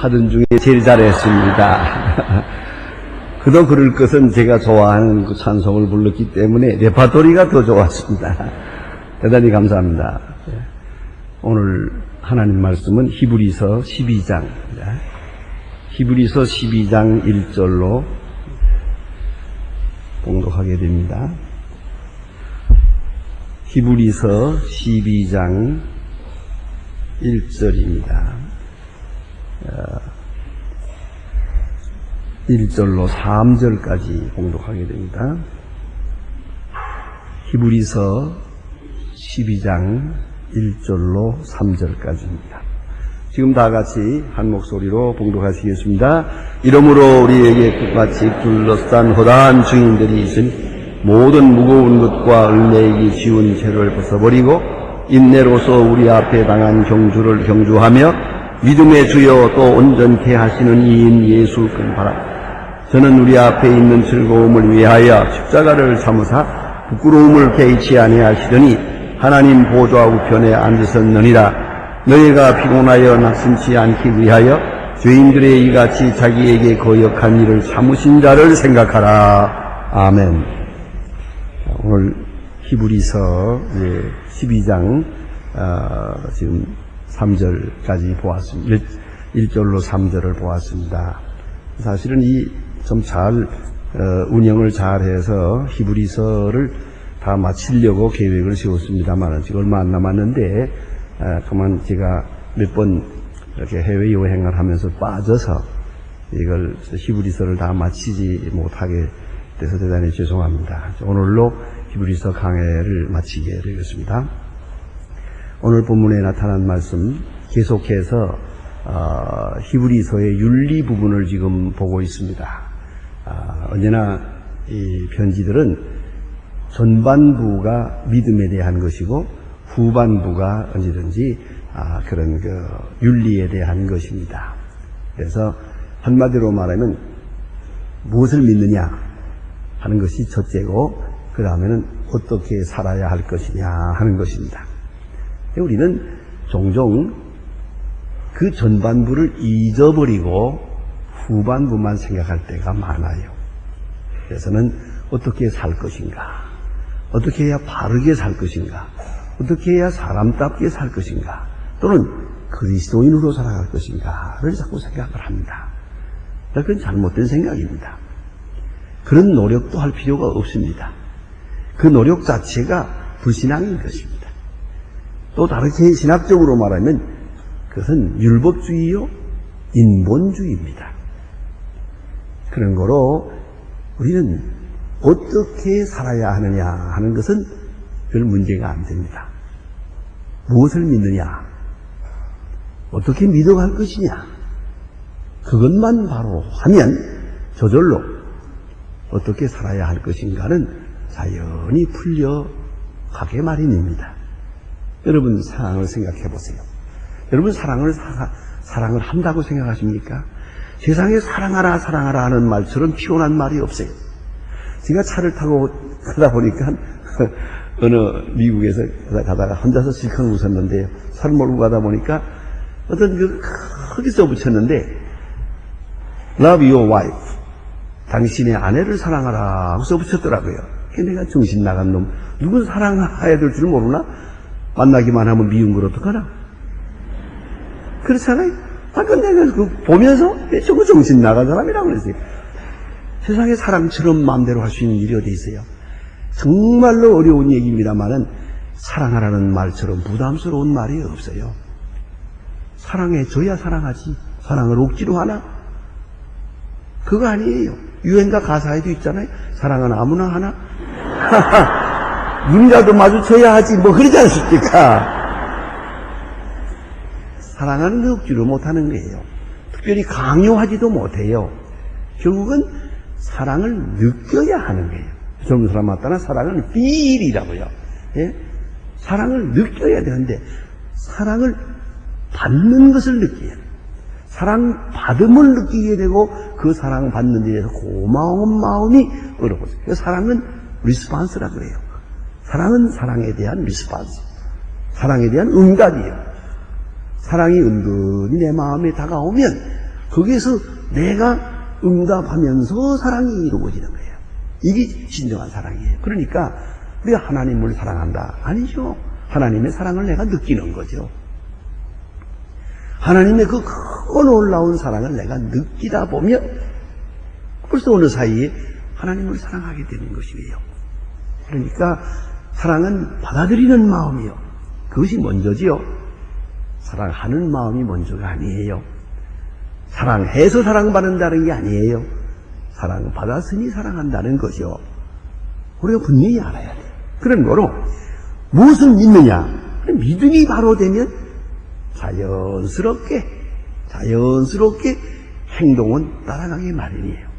하던 중에 제일 잘했습니다. 그도 그럴 것은 제가 좋아하는 그 찬송을 불렀기 때문에 레파토리가 더 좋았습니다. 대단히 감사합니다. 오늘 하나님 말씀은 히브리서 12장입니다. 히브리서 12장 1절로 봉독하게 됩니다. 히브리서 12장 1절입니다. 1절로 3절까지 봉독하게 됩니다. 히브리서 12장 1절로 3절까지입니다. 지금 다 같이 한 목소리로 봉독하시겠습니다. 이러므로 우리에게 끝같이 둘러싼 허다한 증인들이 있으니 모든 무거운 것과 얽매이기 쉬운 죄를 벗어버리고 인내로서 우리 앞에 당한 경주를 경주하며 믿음의 주여 또 온전케 하시는 이인 예수 근바라. 저는 우리 앞에 있는 즐거움을 위하여 십자가를 참으사 부끄러움을 개의치 아니하시더니 하나님 보좌 우편에 앉으셨느니라. 너희가 피곤하여 낙심치 않기 위하여 죄인들의 이같이 자기에게 거역한 일을 참으신 자를 생각하라. 아멘. 오늘 히브리서 12장 지금 3절까지 보았습니다. 1절로 3절을 보았습니다. 사실은 이 좀 잘 운영을 잘해서 히브리서를 다 마치려고 계획을 세웠습니다만 지금 얼마 안 남았는데 그만 제가 몇 번 이렇게 해외 여행을 하면서 빠져서 이걸 히브리서를 다 마치지 못하게 돼서 대단히 죄송합니다. 오늘로 히브리서 강해를 마치게 되겠습니다. 오늘 본문에 나타난 말씀 계속해서 히브리서의 윤리 부분을 지금 보고 있습니다. 언제나 이 편지들은 전반부가 믿음에 대한 것이고 후반부가 언제든지 그런 그 윤리에 대한 것입니다. 그래서 한마디로 말하면 무엇을 믿느냐 하는 것이 첫째고 그 다음에는 어떻게 살아야 할 것이냐 하는 것입니다. 우리는 종종 그 전반부를 잊어버리고 후반부만 생각할 때가 많아요. 그래서는 어떻게 살 것인가, 어떻게 해야 바르게 살 것인가, 어떻게 해야 사람답게 살 것인가, 또는 그리스도인으로 살아갈 것인가를 자꾸 생각을 합니다. 그건 잘못된 생각입니다. 그런 노력도 할 필요가 없습니다. 그 노력 자체가 불신앙인 것입니다. 또 다르게 신학적으로 말하면 그것은 율법주의요, 인본주의입니다. 그런 거로 우리는 어떻게 살아야 하느냐 하는 것은 별 문제가 안 됩니다. 무엇을 믿느냐, 어떻게 믿어갈 것이냐, 그것만 바로 하면 저절로 어떻게 살아야 할 것인가는 자연히 풀려가게 마련입니다. 여러분 사랑을 생각해 보세요. 여러분 사랑을 한다고 생각하십니까? 세상에 사랑하라 사랑하라 하는 말처럼 피곤한 말이 없어요. 제가 차를 타고 가다 보니까 어느 미국에서 가다가 혼자서 실컷 웃었는데요. 차를 몰고 가다 보니까 어떤 그 크게 써붙였는데 Love your wife, 당신의 아내를 사랑하라 하고 써붙였더라고요. 내가 정신 나간 놈, 누군 사랑해야 될 줄 모르나? 만나기만 하면 미운 걸 어떡하나? 그렇잖아요. 근데 내가 보면서 저거 정신 나간 사람이라고 그랬어요. 세상에 사랑처럼 마음대로 할 수 있는 일이 어디 있어요? 정말로 어려운 얘기입니다만은 사랑하라는 말처럼 부담스러운 말이 없어요. 사랑해줘야 사랑하지. 사랑을 억지로 하나? 그거 아니에요. 유행가 가사에도 있잖아요. 사랑은 아무나 하나? 눈이라도 마주쳐야 하지. 뭐 그러지 않습니까? 사랑하는 억지로 못하는 거예요. 특별히 강요하지도 못해요. 결국은 사랑을 느껴야 하는 거예요. 젊은 사람 마다는 사랑은 필이라고요. 예? 사랑을 느껴야 되는데 사랑을 받는 것을 느껴야 돼요. 사랑 받음을 느끼게 되고 그 사랑 받는 일에서 고마운 마음이 어려워져요. 사랑은 리스판스라고 그래요. 사랑은 사랑에 대한 리스판스, 사랑에 대한 응답이에요. 사랑이 은근히 내 마음에 다가오면 거기에서 내가 응답하면서 사랑이 이루어지는 거예요. 이게 진정한 사랑이에요. 그러니까 우리가 하나님을 사랑한다. 아니죠. 하나님의 사랑을 내가 느끼는 거죠. 하나님의 그 크고 놀라운 사랑을 내가 느끼다 보면 벌써 어느 사이에 하나님을 사랑하게 되는 것이에요. 그러니까 사랑은 받아들이는 마음이요. 그것이 먼저지요. 사랑하는 마음이 먼저가 아니에요. 사랑해서 사랑받는다는 게 아니에요. 사랑받았으니 사랑한다는 것이요. 우리가 분명히 알아야 돼요. 그런 거로 무엇을 믿느냐? 믿음이 바로 되면 자연스럽게 행동은 따라가기 마련이에요.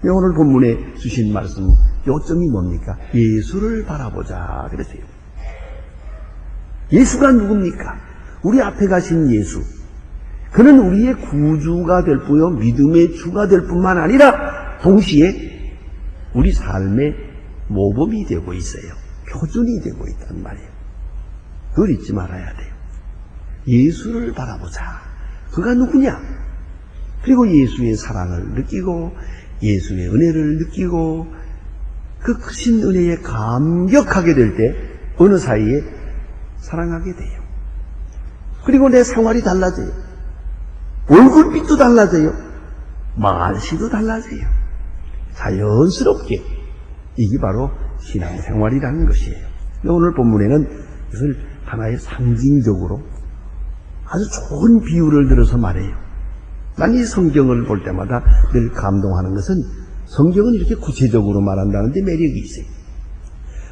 오늘 본문에 주신 말씀 요점이 뭡니까? 예수를 바라보자 그랬어요. 예수가 누굽니까? 우리 앞에 가신 예수. 그는 우리의 구주가 될 뿐이요 믿음의 주가 될 뿐만 아니라 동시에 우리 삶의 모범이 되고 있어요. 표준이 되고 있단 말이에요. 그걸 잊지 말아야 돼요. 예수를 바라보자. 그가 누구냐? 그리고 예수의 사랑을 느끼고 예수의 은혜를 느끼고 그 크신 은혜에 감격하게 될 때 어느 사이에 사랑하게 돼요. 그리고 내 생활이 달라져요. 얼굴빛도 달라져요. 말씨도 달라져요. 자연스럽게 이게 바로 신앙생활이라는 것이에요. 오늘 본문에는 이것을 하나의 상징적으로 아주 좋은 비유를 들어서 말해요. 난 이 성경을 볼 때마다 늘 감동하는 것은 성경은 이렇게 구체적으로 말한다는 데 매력이 있어요.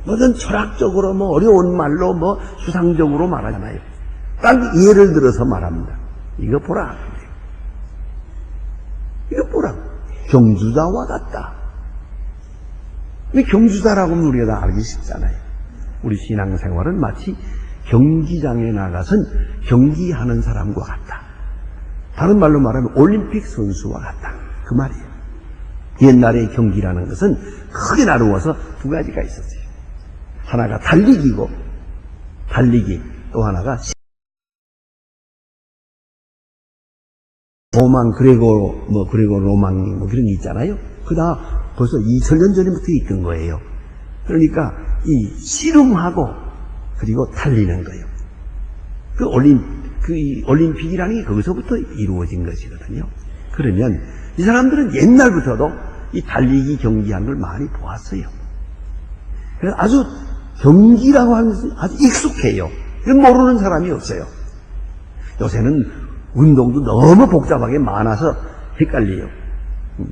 뭐든 철학적으로 어려운 말로 수상적으로 말하잖아요. 딱 예를 들어서 말합니다. 이거 보라. 이거 보라. 경주자와 같다. 근데 경주자라고 하면 우리가 다 알기 쉽잖아요. 우리 신앙생활은 마치 경기장에 나가선 경기하는 사람과 같다. 다른 말로 말하면 올림픽 선수와 같다. 그 말이에요. 옛날의 경기라는 것은 크게 나누어서 두 가지가 있었어요. 하나가 달리기, 또 하나가 그레고 로망 그런 게 있잖아요. 그다 벌써 2000년 전부터 있던 거예요. 그러니까 이 씨름하고 그리고 달리는 거예요. 그 올림픽이라는 게 거기서부터 이루어진 것이거든요. 그러면 이 사람들은 옛날부터도 이 달리기 경기하는 걸 많이 보았어요. 그래서 아주 경기라고 하는 것은 아주 익숙해요. 이건 모르는 사람이 없어요. 요새는 운동도 너무 복잡하게 많아서 헷갈려요.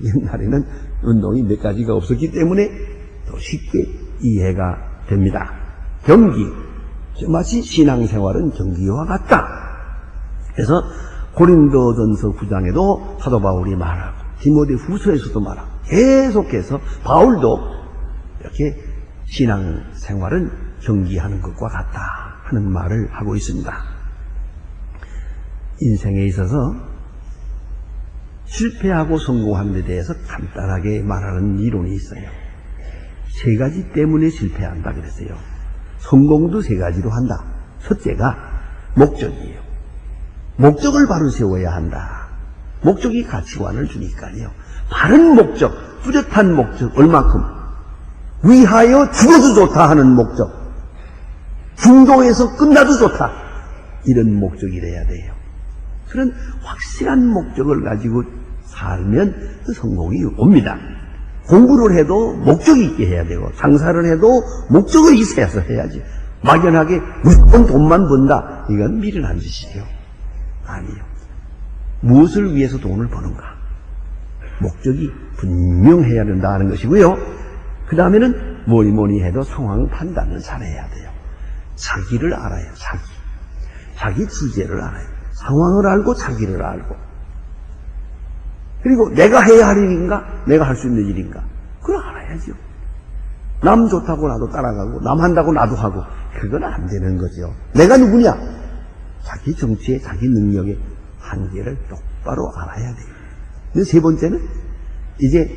옛날에는 운동이 몇 가지가 없었기 때문에 더 쉽게 이해가 됩니다. 경기, 마치 신앙생활은 경기와 같다. 그래서 고린도전서 9장에도 사도 바울이 말하고 디모데후서에서도 말하고 계속해서 바울도 이렇게 신앙생활은 경기하는 것과 같다 하는 말을 하고 있습니다. 인생에 있어서 실패하고 성공하는 데 대해서 간단하게 말하는 이론이 있어요. 세 가지 때문에 실패한다 그랬어요. 성공도 세 가지로 한다. 첫째가 목적이에요. 목적을 바로 세워야 한다. 목적이 가치관을 주니까요. 바른 목적, 뚜렷한 목적, 얼마큼? 위하여 죽어도 좋다 하는 목적. 중도에서 끝나도 좋다. 이런 목적이래야 돼요. 그런 확실한 목적을 가지고 살면 그 성공이 옵니다. 공부를 해도 목적이 있게 해야 되고 장사를 해도 목적을 있어서 해야지. 막연하게 무조건 돈만 번다. 이건 미련한 짓이에요. 아니요. 무엇을 위해서 돈을 버는가? 목적이 분명해야 된다 하는 것이고요. 그 다음에는 뭐니 해도 상황 판단을 잘해야 돼요. 자기를 알아요. 자기 주제를 알아요. 상황을 알고 자기를 알고. 그리고 내가 해야 할 일인가? 내가 할 수 있는 일인가? 그걸 알아야죠. 남 좋다고 나도 따라가고 남 한다고 나도 하고 그건 안 되는 거죠. 내가 누구냐? 자기 정치에 자기 능력의 한계를 똑바로 알아야 돼요. 근데 세 번째는 이제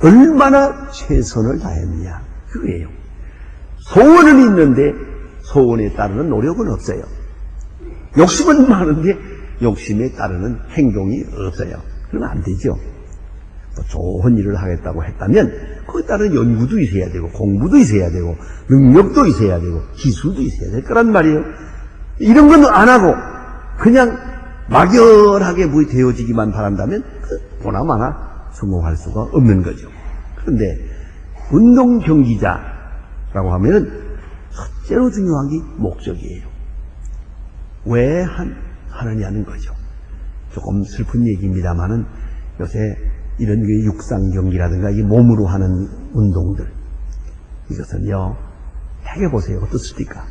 얼마나 최선을 다했느냐 그거예요. 소원은 있는데 소원에 따르는 노력은 없어요. 욕심은 많은데 욕심에 따르는 행동이 없어요. 그러면 안 되죠. 또 좋은 일을 하겠다고 했다면 거기에 따른 연구도 있어야 되고 공부도 있어야 되고 능력도 있어야 되고 기술도 있어야 될 거란 말이에요. 이런 건 안 하고 그냥 막연하게 되어지기만 바란다면 보나마나 성공할 수가 없는 거죠. 그런데 운동 경기자라고 하면은 첫째로 중요한 게 목적이에요. 왜 하느냐는 거죠. 조금 슬픈 얘기입니다만은 요새 이런 육상 경기라든가 이 몸으로 하는 운동들, 이것은요, 되게 보세요. 어떻습니까?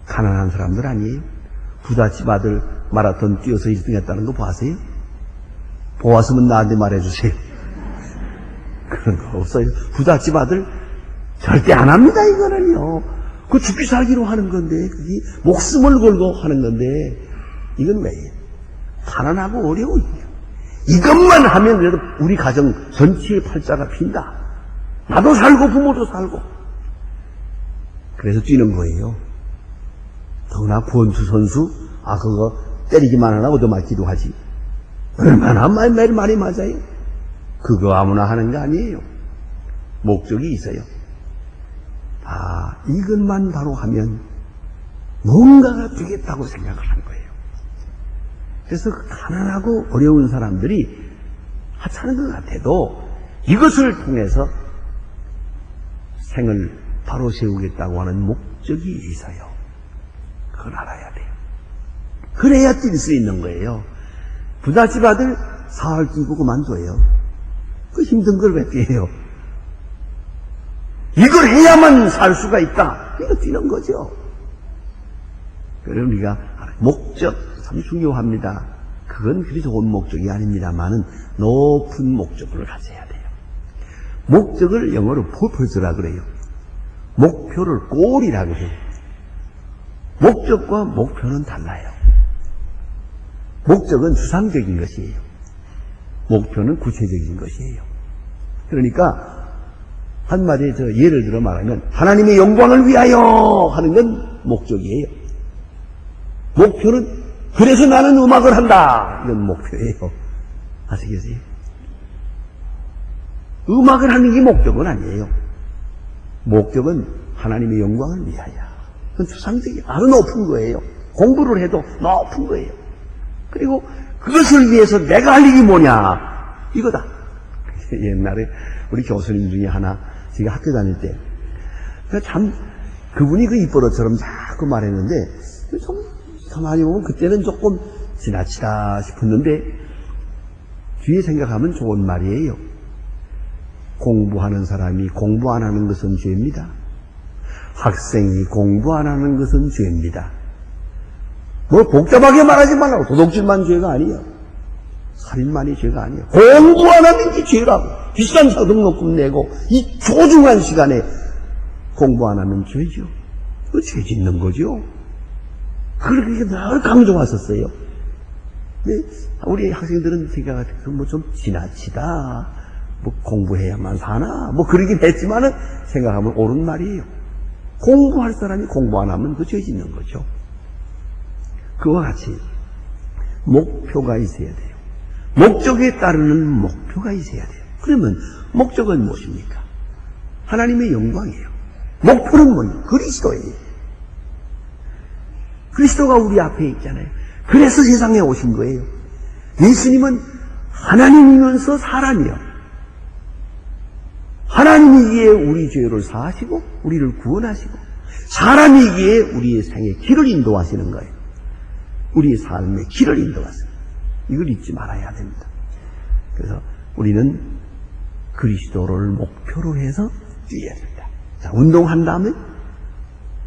가난한 사람들 아니에요? 부잣집 아들 마라톤 뛰어서 1등 했다는 거 보았어요? 보았으면 나한테 말해주세요. 그런 거 없어요. 부잣집 아들 절대 안 합니다, 이거는요. 그 죽기 살기로 하는 건데, 그게 목숨을 걸고 하는 건데, 이건 왜요? 가난하고 어려워요. 이것만 하면 그래도 우리 가정 전체의 팔자가 핀다. 나도 살고 부모도 살고. 그래서 뛰는 거예요. 더구나 권투 선수, 그거 때리기만 하나 얻어맞기도 하지. 얼마나 매일 많이 맞아요. 그거 아무나 하는 게 아니에요. 목적이 있어요. 이것만 바로 하면 뭔가가 되겠다고 생각을 한 거예요. 그래서 가난하고 어려운 사람들이 하찮은 것 같아도 이것을 통해서 생을 바로 세우겠다고 하는 목적이 있어요. 그걸 알아야 돼요. 그래야 뛸 수 있는 거예요. 부잣집 아들 사흘 뛰고 그만둬요. 그 힘든 걸 왜 뛰어요? 이걸 해야만 살 수가 있다. 이거 뛰는 거죠. 그래서 우리가 목적 참 중요합니다. 그건 그리 좋은 목적이 아닙니다만은 높은 목적을 가져야 돼요. 목적을 영어로 purpose라 그래요. 목표를 골이라 그래요. 목적과 목표는 달라요. 목적은 추상적인 것이에요. 목표는 구체적인 것이에요. 그러니까 한마디에 예를 들어 말하면 하나님의 영광을 위하여 하는 건 목적이에요. 목표는 그래서 나는 음악을 한다. 이건 목표예요. 아시겠어요? 음악을 하는 게 목적은 아니에요. 목적은 하나님의 영광을 위하여. 그건 추상적이에요. 아주 높은 거예요. 공부를 해도 높은 거예요. 그리고 그것을 위해서 내가 할 일이 뭐냐? 이거다. 옛날에 우리 교수님 중에 하나, 제가 학교 다닐 때, 참, 그분이 그 입버릇처럼 자꾸 말했는데, 좀, 가만히 보면 그때는 조금 지나치다 싶었는데, 뒤에 생각하면 좋은 말이에요. 공부하는 사람이 공부 안 하는 것은 죄입니다. 학생이 공부 안 하는 것은 죄입니다. 뭐 복잡하게 말하지 말라고. 도둑질만 죄가 아니에요. 살인만이 죄가 아니에요. 공부 안 하는 게 죄라고. 비싼 등록금 내고 이 소중한 시간에 공부 안 하면 죄죠. 그 죄 짓는 거죠. 그렇게 늘 강조했었어요. 근데 우리 학생들은 생각할 때 뭐 좀 지나치다. 뭐 공부해야만 사나. 뭐 그러긴 했지만은 생각하면 옳은 말이에요. 공부할 사람이 공부 안 하면 그 죄 짓는 거죠. 그와 같이 목표가 있어야 돼요. 목적에 따르는 목표가 있어야 돼요. 그러면 목적은 무엇입니까? 하나님의 영광이에요. 목표는 뭐예요? 그리스도예요. 그리스도가 우리 앞에 있잖아요. 그래서 세상에 오신 거예요. 예수님은 하나님이면서 사람이요. 하나님이기에 우리 죄를 사하시고 우리를 구원하시고 사람이기에 우리의 생의 길을 인도하시는 거예요. 우리의 삶의 길을 인도하세요. 이걸 잊지 말아야 됩니다. 그래서 우리는 그리스도를 목표로 해서 뛰어야 됩니다. 자, 운동한 다음에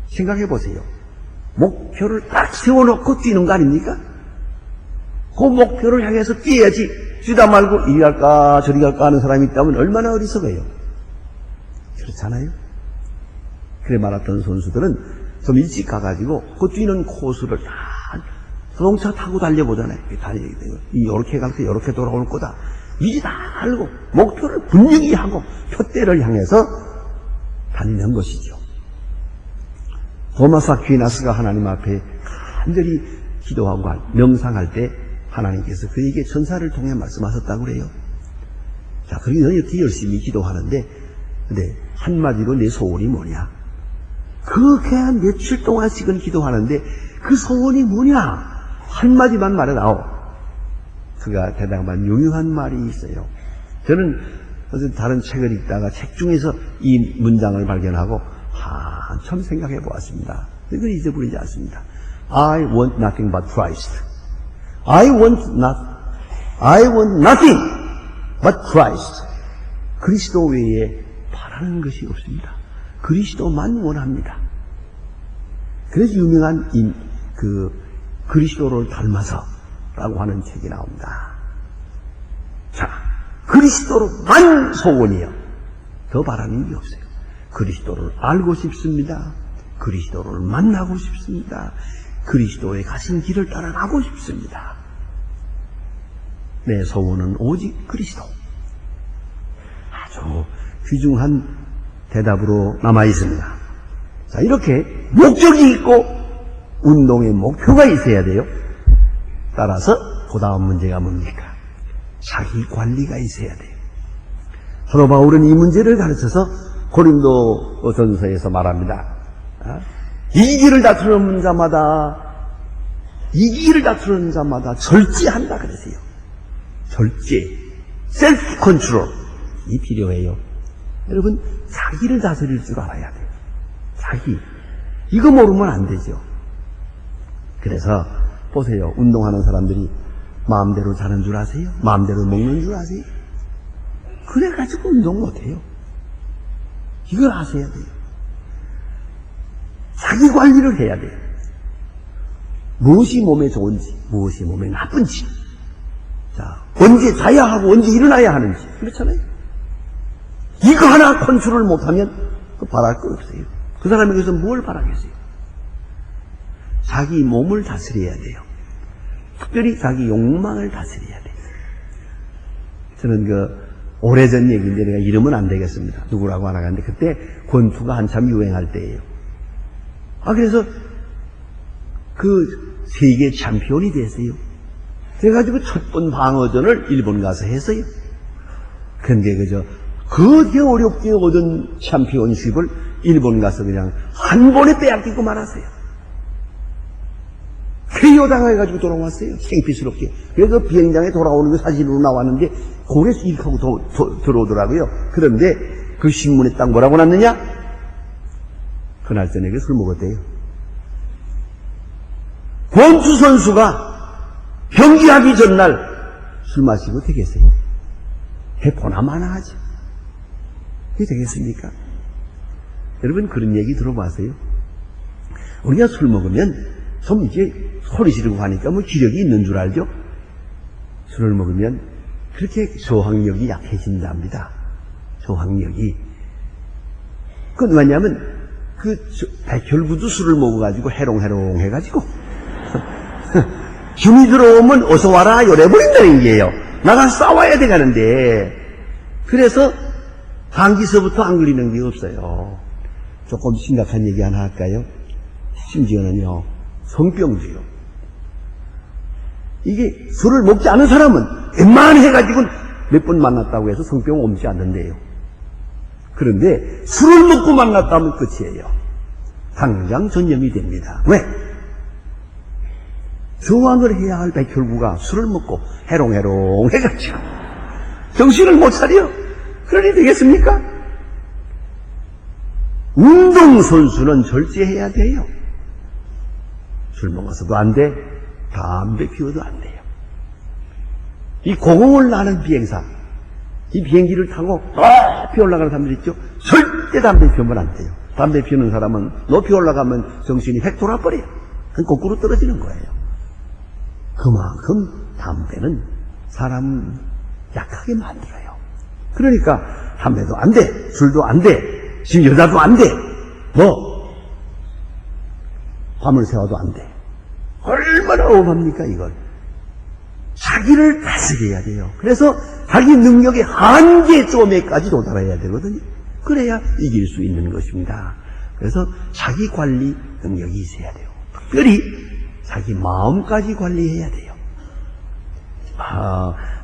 생각해 보세요. 목표를 딱 세워놓고 뛰는 거 아닙니까? 그 목표를 향해서 뛰어야지. 뛰다 말고 이리 갈까 저리 갈까 하는 사람이 있다면 얼마나 어리석어요. 그렇잖아요. 그래 마라톤 선수들은 좀 일찍 가가지고 그 뛰는 코스를 다 자동차 타고 달려보잖아요. 이렇게 갈 때 이렇게 돌아올 거다. 미리 다 알고 목표를 분명히 하고 표대를 향해서 다니는 것이죠. 도마스 아퀴나스가 하나님 앞에 간절히 기도하고 명상할 때 하나님께서 그에게 천사를 통해 말씀하셨다고 그래요. 자, 그러니 너 이렇게 열심히 기도하는데, 근데 한마디로 내 소원이 뭐냐? 그렇게 한 며칠 동안씩은 기도하는데 그 소원이 뭐냐? 한마디만 말해다오. 그가 대답한 유명한 말이 있어요. 저는 어떤 다른 책을 읽다가 책 중에서 이 문장을 발견하고 한참 생각해 보았습니다. 이걸 잊어버리지 않습니다. I want nothing but Christ. I want nothing but Christ. 그리스도 외에 바라는 것이 없습니다. 그리스도만 원합니다. 그래서 유명한 그리스도를 닮아서라고 하는 책이 나옵니다. 자, 그리스도로만 소원이요. 더 바라는 게 없어요. 그리스도를 알고 싶습니다. 그리스도를 만나고 싶습니다. 그리스도의 가신 길을 따라가고 싶습니다. 내 소원은 오직 그리스도. 아주 귀중한 대답으로 남아 있습니다. 자, 이렇게 목적이 있고 운동의 목표가 있어야 돼요. 따라서 그 다음 문제가 뭡니까? 자기 관리가 있어야 돼요. 사도 바울은 이 문제를 가르쳐서 고린도 전서에서 말합니다. 이 길을 다투는 자마다 절제한다 그러세요. 절제, 셀프 컨트롤이 필요해요. 여러분, 자기를 다스릴 줄 알아야 돼요. 자기. 이거 모르면 안 되죠. 그래서 보세요. 운동하는 사람들이 마음대로 자는 줄 아세요? 마음대로 먹는 줄 아세요? 그래가지고 운동 못해요. 이걸 아셔야 돼요. 자기 관리를 해야 돼요. 무엇이 몸에 좋은지, 무엇이 몸에 나쁜지. 자, 언제 자야 하고 언제 일어나야 하는지. 그렇잖아요. 이거 하나 컨트롤 못하면 바랄 거 없어요. 그 사람에게서 뭘 바라겠어요? 자기 몸을 다스려야 돼요. 특별히 자기 욕망을 다스려야 돼요. 저는 오래전 얘기인데 내가 이러면 안 되겠습니다. 누구라고 하나 갔는데 그때 권투가 한참 유행할 때예요. 그래서 그 세계 챔피언이 됐어요. 그래가지고 첫 번 방어전을 일본 가서 했어요. 근데 그게 어렵게 얻은 챔피언십을 일본 가서 그냥 한 번에 빼앗기고 말았어요. KO 당해가지고 돌아왔어요. 창피스럽게. 그래서 비행장에 돌아오는 게 사진으로 나왔는데 고래서 이렇게 하고 들어오더라고요. 그런데 그 신문에 딱 뭐라고 났느냐? 그날 저녁에 술 먹었대요. 권투 선수가 경기하기 전날 술 마시고 되겠어요? 해보나 마나 하죠. 그게 되겠습니까? 여러분 그런 얘기 들어봤어요? 우리가 술 먹으면 좀 이제 소리 지르고 하니까 뭐 기력이 있는 줄 알죠? 술을 먹으면 그렇게 저항력이 약해진답니다. 저항력이. 그건 왜냐면 백혈구도 술을 먹어가지고 해롱해롱 해가지고 힘이 들어오면 어서 와라 요래버린다는 얘기예요. 나가 싸워야 되가는데 그래서 감기서부터 안 걸리는 게 없어요. 조금 심각한 얘기 하나 할까요? 심지어는요 성병도요. 이게 술을 먹지 않은 사람은 웬만해가지고 몇 번 만났다고 해서 성병 옮지 않는데요. 그런데 술을 먹고 만났다면 끝이에요. 당장 전염이 됩니다. 왜? 저항을 해야 할 백혈구가 술을 먹고 해롱해롱 해가지고 정신을 못 차려. 그러니 되겠습니까? 운동선수는 절제해야 돼요. 술 먹어서도 안 돼. 담배 피워도 안 돼요. 이 공허를 나는 비행사, 이 비행기를 타고 높이 올라가는 사람들 있죠? 절대 담배 피우면 안 돼요. 담배 피우는 사람은 높이 올라가면 정신이 획 돌아버려요. 그건 거꾸로 떨어지는 거예요. 그만큼 담배는 사람 약하게 만들어요. 그러니까 담배도 안 돼, 술도 안 돼, 지금 여자도 안 돼, 밤을 새워도 안 돼. 얼마나 엄합니까 이걸. 자기를 다스려야 돼요. 그래서 자기 능력의 한계점에까지 도달해야 되거든요. 그래야 이길 수 있는 것입니다. 그래서 자기 관리 능력이 있어야 돼요. 특별히 자기 마음까지 관리해야 돼요.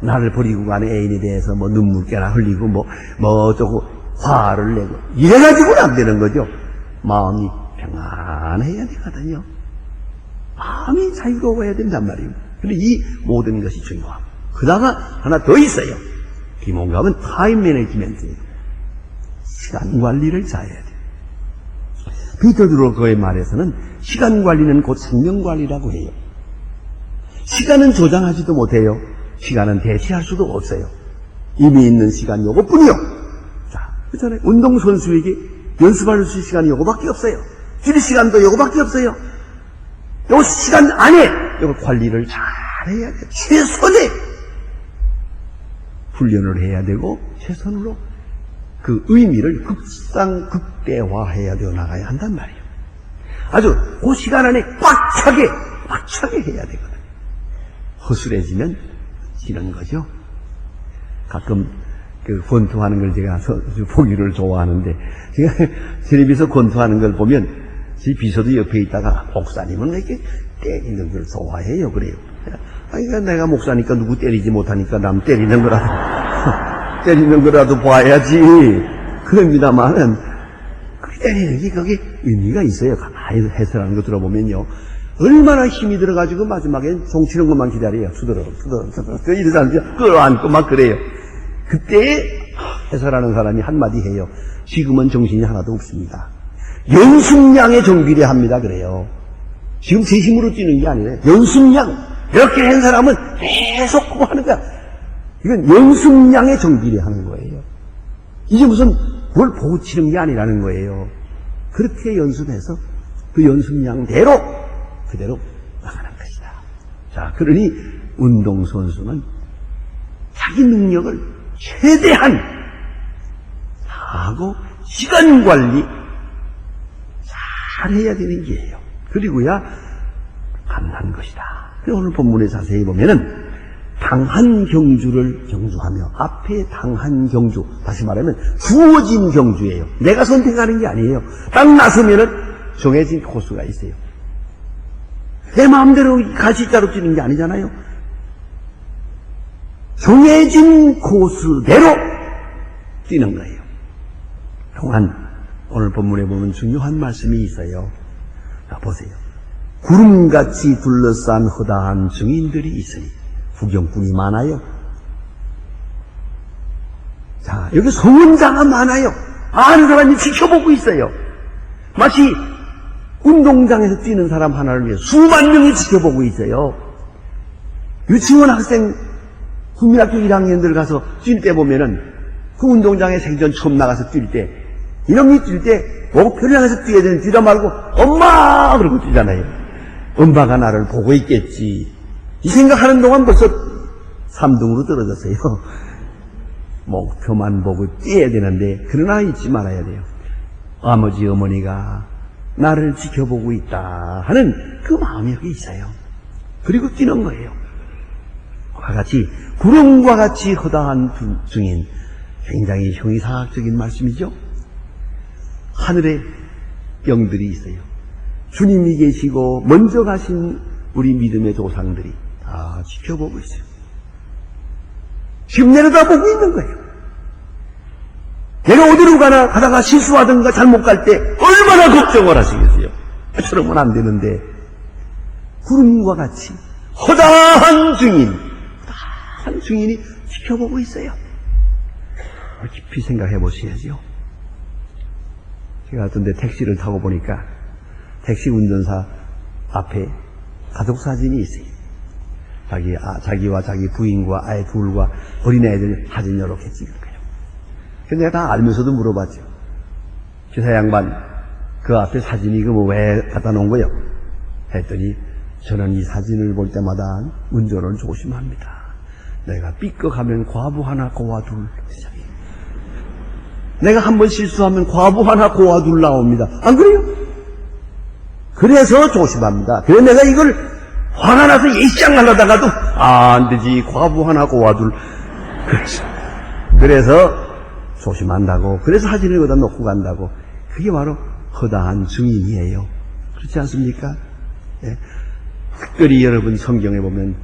나를 버리고 가는 애인에 대해서 뭐 눈물깨나 흘리고 뭐 어쩌고 화를 내고 이래가지고는 안 되는 거죠. 마음이 평안해야 되거든요. 마음이 자유로워야 된단 말이에요. 근데 이 모든 것이 중요하고 그다가 하나 더 있어요. 기본값은 타임 매니지먼트예요. 시간 관리를 잘해야 돼요. 피터 드루커의 말에서는 시간 관리는 곧 생명 관리라고 해요. 시간은 조장하지도 못해요. 시간은 대체할 수도 없어요. 이미 있는 시간 요것뿐이요. 자, 그렇잖아요. 운동선수에게 연습할 수 있는 시간이 요거밖에 없어요. 뛸 시간도 요거밖에 없어요. 요 시간 안에 요걸 관리를 잘 해야 돼요. 최선의 훈련을 해야 되고 최선으로 그 의미를 극대화해야 되어 나가야 한단 말이에요. 아주 그 시간 안에 꽉차게 해야 되거든요. 허술해지면 지는 거죠. 가끔 그 권투하는 걸 제가 보기를 좋아하는데 제가 텔레비에서 권투하는 걸 보면 제 비서도 옆에 있다가 목사님은 이렇게 때리는 걸 좋아해요. 그래요. 그러니까 내가 목사니까 누구 때리지 못하니까 남 때리는 거라도 봐야지. 그럽니다만은 그렇게 때리는 게 그게 의미가 있어요. 가만히 해설하는 거 들어보면요. 얼마나 힘이 들어가지고 마지막엔 종 치는 것만 기다려요. 수더러 이러지 않죠. 끌어안고 막 그래요. 그때 해설하는 사람이 한마디 해요. 지금은 정신이 하나도 없습니다. 연습량의 정비례 합니다. 그래요. 지금 제 힘으로 뛰는 게 아니라 연습량. 이렇게 한 사람은 계속 그거 하는 거야. 이건 연습량의 정비례 하는 거예요. 이제 무슨 뭘 보고 치는 게 아니라는 거예요. 그렇게 연습해서 그 연습량대로 그대로 나가는 것이다. 자, 그러니 운동선수는 자기 능력을 최대한 하고 시간 관리 잘 해야 되는 게예요. 그리고야 가능한 것이다. 오늘 본문에 자세히 보면은 당한 경주를 경주하며 앞에 당한 경주, 다시 말하면 주어진 경주예요. 내가 선택하는 게 아니에요. 딱 나서면은 정해진 코스가 있어요. 내 마음대로 가시자로 뛰는 게 아니잖아요. 정해진 코스대로 뛰는 거예요. 또한 오늘 본문에 보면 중요한 말씀이 있어요. 자, 보세요. 구름같이 둘러싼 허다한 증인들이 있으니 구경꾼이 많아요. 자, 여기 성원자가 많아요. 아는 사람이 지켜보고 있어요. 마치 운동장에서 뛰는 사람 하나를 위해 수만 명이 지켜보고 있어요. 유치원 학생, 국민학교 1학년들 가서 뛸 때 보면은 그 운동장에 생전 처음 나가서 뛸 때, 이놈이 뛸 때 목표를 향해서 뛰어야 되는 뛰다 말고 엄마! 그러고 뛰잖아요. 엄마가 나를 보고 있겠지. 이 생각하는 동안 벌써 3등으로 떨어졌어요. 목표만 보고 뛰어야 되는데, 그러나 잊지 말아야 돼요. 아버지, 어머니가 나를 지켜보고 있다 하는 그 마음이 여기 있어요. 그리고 뛰는 거예요. 그와 같이 구름과 같이 허다한 증인, 굉장히 형이상학적인 말씀이죠. 하늘에 영들이 있어요. 주님이 계시고 먼저 가신 우리 믿음의 조상들이 다 지켜보고 있어요. 지금 내려다보고 있는 거예요. 내가 어디로 가다가 실수하든가 잘못 갈 때 얼마나 걱정을 하시겠어요. 저러면 안 되는데 구름과 같이 허다한 증인이 지켜보고 있어요. 깊이 생각해 보셔야죠. 제가 어떤 데 택시를 타고 보니까 택시 운전사 앞에 가족 사진이 있어요. 자기와 자기 부인과 아이 둘과 어린애들 사진 이렇게 찍은 거예요. 근데 내가 다 알면서도 물어봤죠. 기사 양반, 그 앞에 사진이 이거 뭐 왜 갖다 놓은 거요? 했더니 저는 이 사진을 볼 때마다 운전을 조심합니다. 내가 삐걱하면 과부 하나 고아 둘 시작해요. 내가 한번 실수하면 과부 하나 고아 둘 나옵니다. 안 그래요? 그래서 조심합니다. 그래서 내가 이걸 화가 나서 예시장 하려다가도 안 되지, 과부 하나 고아 둘. 그래서 조심한다고. 그래서 사진을 여기다 놓고 간다고. 그게 바로 허다한 증인이에요. 그렇지 않습니까? 예. 특별히 여러분 성경에 보면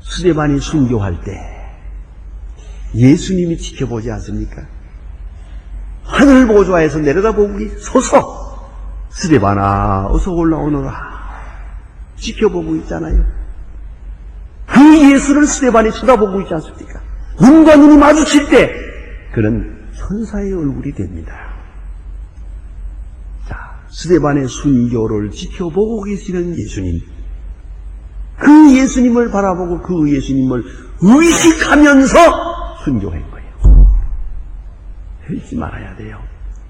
스데반이 순교할 때 예수님이 지켜보지 않습니까? 하늘 보좌에서 내려다보고 서서 스데반아 어서 올라오너라 지켜보고 있잖아요. 그 예수를 스데반이 쳐다보고 있지 않습니까? 눈과 눈이 마주칠 때 그는 천사의 얼굴이 됩니다. 자, 스데반의 순교를 지켜보고 계시는 예수님, 그 예수님을 바라보고 그 예수님을 의식하면서 순교한 거예요. 잊지 말아야 돼요.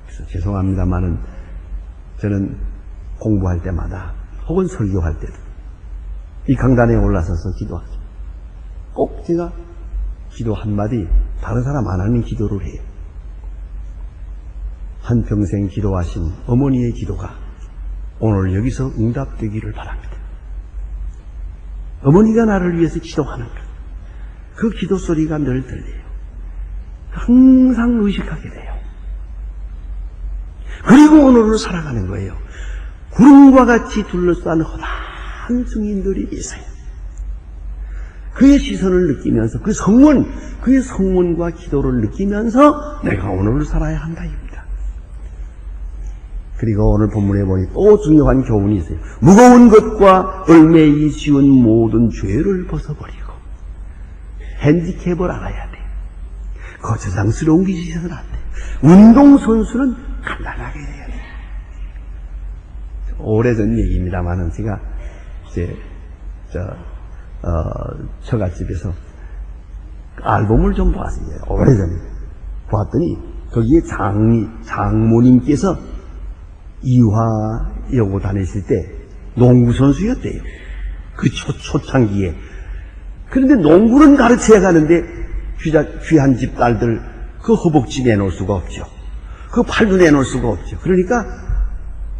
그래서 죄송합니다만은 저는 공부할 때마다 혹은 설교할 때도 이 강단에 올라서서 기도하죠. 꼭 제가 기도 한마디 다른 사람 안 하는 기도를 해요. 한평생 기도하신 어머니의 기도가 오늘 여기서 응답되기를 바랍니다. 어머니가 나를 위해서 기도하는 것, 그 기도 소리가 늘 들려요. 항상 의식하게 돼요. 그리고 오늘을 살아가는 거예요. 구름과 같이 둘러싼 허다한 증인들이 있어요. 그의 시선을 느끼면서 그의 성문과 기도를 느끼면서 내가 오늘을 살아야 한다입니다. 그리고 오늘 본문에 보니 또 중요한 교훈이 있어요. 무거운 것과 얽매이기 쉬운 모든 죄를 벗어버리고 핸디캡을 알아야 돼. 거추장스러운 게 있어서는 안 돼. 운동선수는 간단하게 해야 돼. 오래전 얘기입니다만은 제가 이제 처갓집에서 앨범을 좀 보았어요. 오래전에 보았더니 거기에 장모님께서 이화여고 다니실 때 농구선수였대요. 그 초창기에. 그런데 농구는 가르쳐야 가는데 귀한 집 딸들 그 허벅지 내놓을 수가 없죠. 그 팔도 내놓을 수가 없죠. 그러니까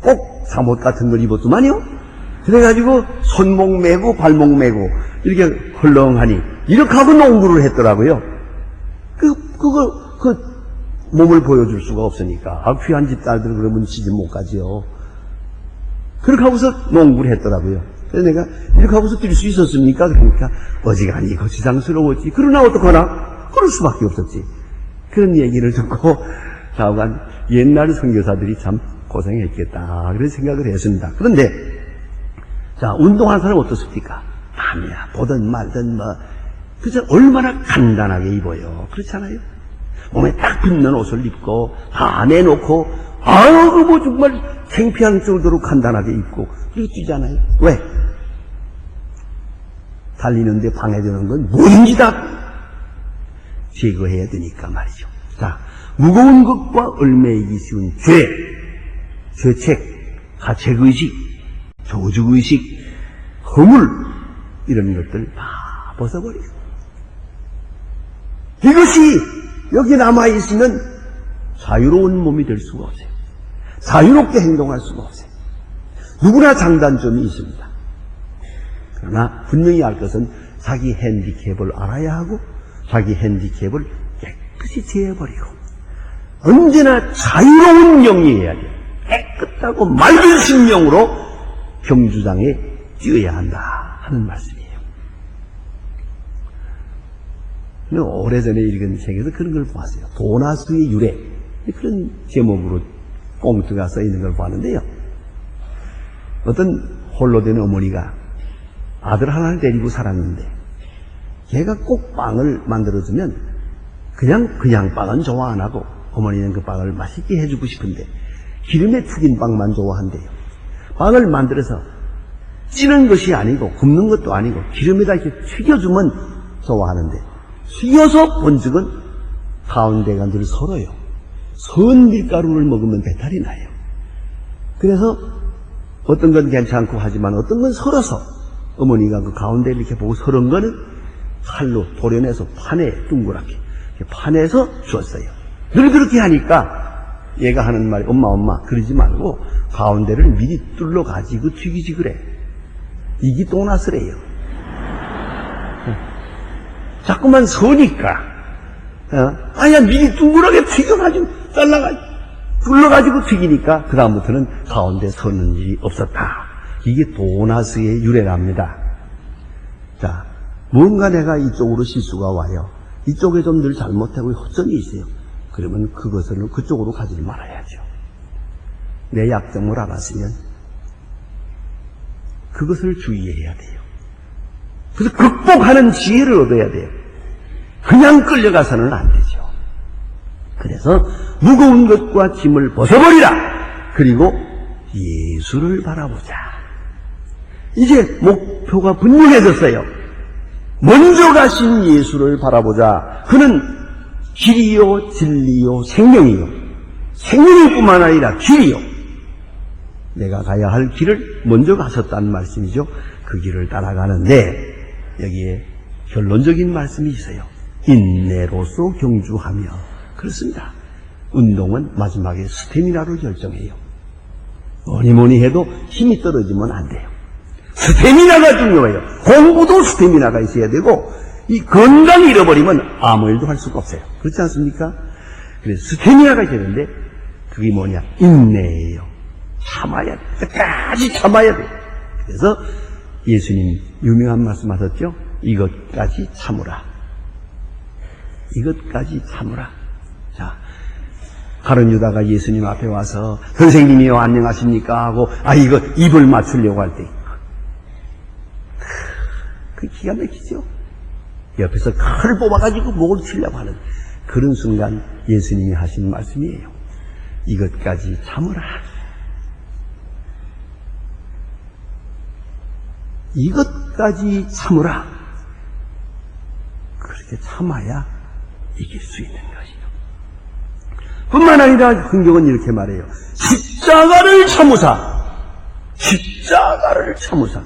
꼭 잠옷 같은 걸 입었더만요. 그래가지고 손목 매고 발목 매고 이렇게 헐렁하니 이렇게 하고 농구를 했더라고요. 그 몸을 보여줄 수가 없으니까. 귀한 집 딸들 그러면 시집 못 가지요. 그렇게 하고서 농구를 했더라고요. 그래서 내가 이렇게 하고서 뛸 수 있었습니까? 그러니까 어지간히 거추장스러웠지. 그러나 어떡하나? 그럴 수밖에 없었지. 그런 얘기를 듣고 좌우간 옛날 선교사들이 참 고생했겠다 그런 생각을 했습니다. 그런데 자, 운동하는 사람은 어떻습니까? 밤이야 보든 말든 그저 얼마나 간단하게 입어요. 그렇잖아요. 몸에 딱 붙는 옷을 입고 다 내놓고 정말 창피한 정도로 간단하게 입고 그렇게 뛰잖아요. 왜? 달리는데 방해되는 건 뭐든지 다 제거해야 되니까 말이죠. 자, 무거운 것과 얽매이기 쉬운 죄책, 가책의식, 조직의식, 허물 이런 것들 다 벗어버리고 이것이 여기 남아있으면 자유로운 몸이 될 수가 없어요. 자유롭게 행동할 수가 없어요. 누구나 장단점이 있습니다. 그러나 분명히 알 것은 자기 핸디캡을 알아야 하고 자기 핸디캡을 깨끗이 제해버리고 언제나 자유로운 영이어야 돼요. 깨끗하고 맑은 심령으로 경주장에 뛰어야 한다 하는 말씀이에요. 오래전에 읽은 책에서 그런 걸 보았어요. 도나스의 유래 그런 제목으로 꽁트가 써있는 걸 보았는데요. 어떤 홀로 된 어머니가 아들 하나를 데리고 살았는데 걔가 꼭 빵을 만들어주면 그냥 빵은 좋아 안 하고 어머니는 그 빵을 맛있게 해주고 싶은데 기름에 튀긴 빵만 좋아한대요. 빵을 만들어서 찌는 것이 아니고 굽는 것도 아니고 기름에다 이렇게 튀겨주면 좋아하는데 튀겨서 본죽은 가운데가 늘 설어요. 선 밀가루를 먹으면 배탈이 나요. 그래서 어떤 건 괜찮고 하지만 어떤 건 설어서 어머니가 그 가운데 이렇게 보고 설은 거는 칼로 도려내서 판에 둥그랗게 판에서 줬어요. 늘 그렇게 하니까 얘가 하는 말이 엄마 그러지 말고 가운데를 미리 뚫러가지고 튀기지 그래. 이게 도나스래요. 자꾸만 서니까 아니야 미리 둥그랗게 튀겨가지고 뚫러가지고 튀기니까 그 다음부터는 가운데 서는 일이 없었다. 이게 도나스의 유래랍니다. 뭔가 내가 이쪽으로 실수가 와요. 이쪽에 좀 늘 잘못하고 허점이 있어요. 그러면 그것을 그쪽으로 가지 말아야죠. 내 약점을 알았으면 그것을 주의해야 돼요. 그래서 극복하는 지혜를 얻어야 돼요. 그냥 끌려가서는 안 되죠. 그래서 무거운 것과 짐을 벗어버리라. 그리고 예수를 바라보자. 이제 목표가 분명해졌어요. 먼저 가신 예수를 바라보자. 그는 길이요 진리요 생명이요. 생명일 뿐만 아니라 길이요. 내가 가야 할 길을 먼저 가셨다는 말씀이죠. 그 길을 따라가는데 여기에 결론적인 말씀이 있어요. 인내로서 경주하며. 그렇습니다. 운동은 마지막에 스태미나로 결정해요. 뭐니 해도 힘이 떨어지면 안 돼요. 스태미나가 중요해요. 공부도 스태미나가 있어야 되고 이 건강 잃어버리면 아무 일도 할 수가 없어요. 그렇지 않습니까? 그래서 스태미나가 있어야 되는데 그게 뭐냐? 인내예요. 참아야 돼. 끝까지 참아야 돼. 그래서 예수님 유명한 말씀 하셨죠? 이것까지 참으라. 이것까지 참으라. 자, 가룟 유다가 예수님 앞에 와서 선생님이요 안녕하십니까 하고 이거 입을 맞추려고 할 때 그 기가 막히죠. 옆에서 칼을 뽑아가지고 목을 치려고 하는 그런 순간 예수님이 하신 말씀이에요. 이것까지 참으라. 이것까지 참으라. 그렇게 참아야 이길 수 있는 것이요. 뿐만 아니라 성경은 이렇게 말해요. 십자가를 참으사. 십자가를 참으사.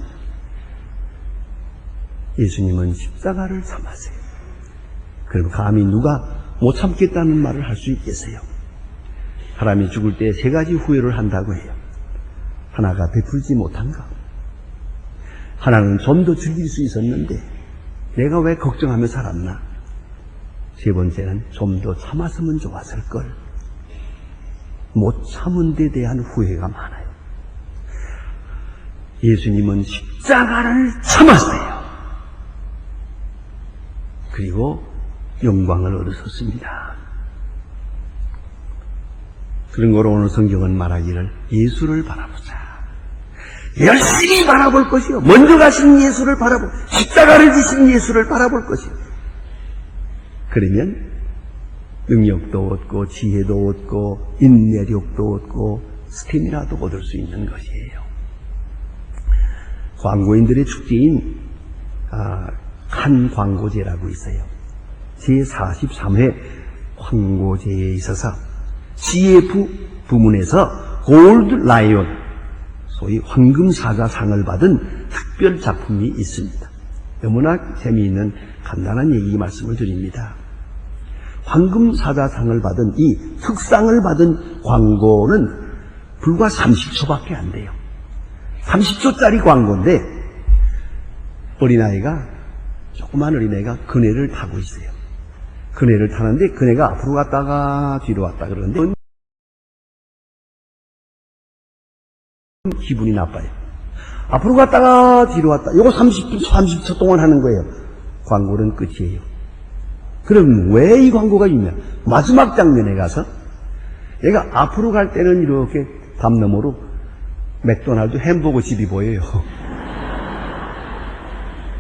예수님은 십자가를 참으세요. 그럼 감히 누가 못 참겠다는 말을 할 수 있겠어요? 사람이 죽을 때 세 가지 후회를 한다고 해요. 하나가 베풀지 못한 것. 하나는 좀 더 즐길 수 있었는데 내가 왜 걱정하며 살았나? 세 번째는 좀 더 참았으면 좋았을걸. 못 참은 데 대한 후회가 많아요. 예수님은 십자가를 참았어요. 그리고 영광을 얻으셨습니다. 그런 거로 오늘 성경은 말하기를 예수를 바라보자. 열심히 바라볼 것이요. 먼저 가신 예수를 바라보고 십자가를 지신 예수를 바라볼 것이요. 그러면 능력도 얻고 지혜도 얻고 인내력도 얻고 스태미나도 얻을 수 있는 것이에요. 광고인들의 축제인 칸 광고제라고 있어요. 제43회 광고제에 있어서 CF 부문에서 골드 라이온, 소위 황금사자상을 받은 특별 작품이 있습니다. 너무나 재미있는 간단한 얘기 말씀을 드립니다. 황금사자상을 받은 이 특상을 받은 광고는 불과 30초밖에 안 돼요. 30초짜리 광고인데 조그만 어린아이가 그네를 타고 있어요. 그네를 타는데 그네가 앞으로 갔다가 뒤로 왔다 그러는데 기분이 나빠요. 앞으로 갔다가 뒤로 왔다. 이거 30초 동안 하는 거예요. 광고는 끝이에요. 그럼 왜 이 광고가 있냐? 마지막 장면에 가서 얘가 앞으로 갈 때는 이렇게 담 너머로 맥도날드 햄버거 집이 보여요.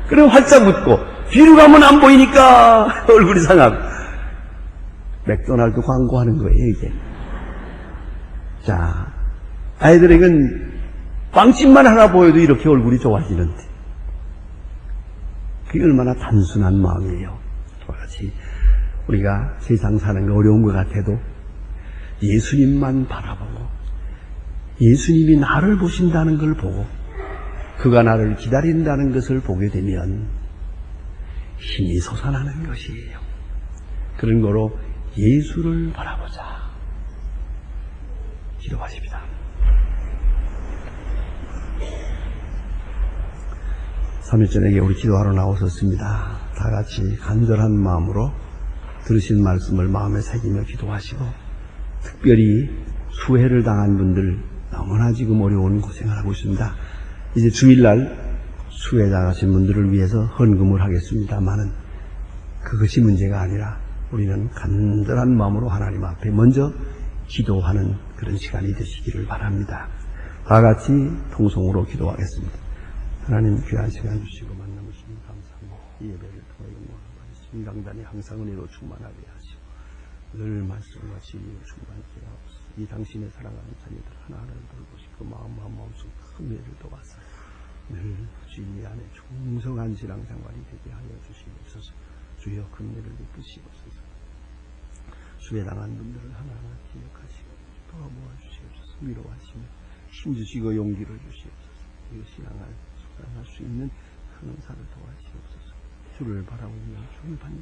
그럼 활짝 웃고 뒤로 가면 안 보이니까 얼굴이 상하고 맥도날드 광고하는 거예요 이게. 자, 아이들에겐 빵집만 하나 보여도 이렇게 얼굴이 좋아지는데 그게 얼마나 단순한 마음이에요. 똑같이 우리가 세상 사는 거 어려운 것 같아도 예수님만 바라보고 예수님이 나를 보신다는 걸 보고 그가 나를 기다린다는 것을 보게 되면 힘이 솟아나는 것이에요. 그런 거로 예수를 바라보자. 기도하십니다. 삼일 저녁에 우리 기도하러 나오셨습니다. 다 같이 간절한 마음으로 들으신 말씀을 마음에 새기며 기도하시고, 특별히 수해를 당한 분들 너무나 지금 어려운 고생을 하고 있습니다. 이제 주일날 수혜당하신 분들을 위해서 헌금을 하겠습니다만은 그것이 문제가 아니라 우리는 간절한 마음으로 하나님 앞에 먼저 기도하는 그런 시간이 되시기를 바랍니다. 다 같이 통성으로 기도하겠습니다. 하나님 귀한 시간 주시고 만남을 주시니 감사합니다. 이 예배를 통해 영광을 받으시니 강단이 항상 은혜로 충만하게 하시고 늘 말씀과 진리로 충만하게 하옵소서. 이 당신의 사랑하는 자녀들 하나하나를 돌보시고 마음속 큰 은혜를 도와서 늘 진리 안에 충성한 신앙생활이 되게 하여 주시옵소서. 주여 큰 은혜를 베푸시옵소서. 수혜당한 분들을 하나하나 기억하시고 도와모아 주시옵소서. 위로하시며 힘주시고 용기를 주시옵소서. 이 신앙을 소장할 수 있는 큰 은사를 도와주시옵소서. 주를 바라보며 주를 받는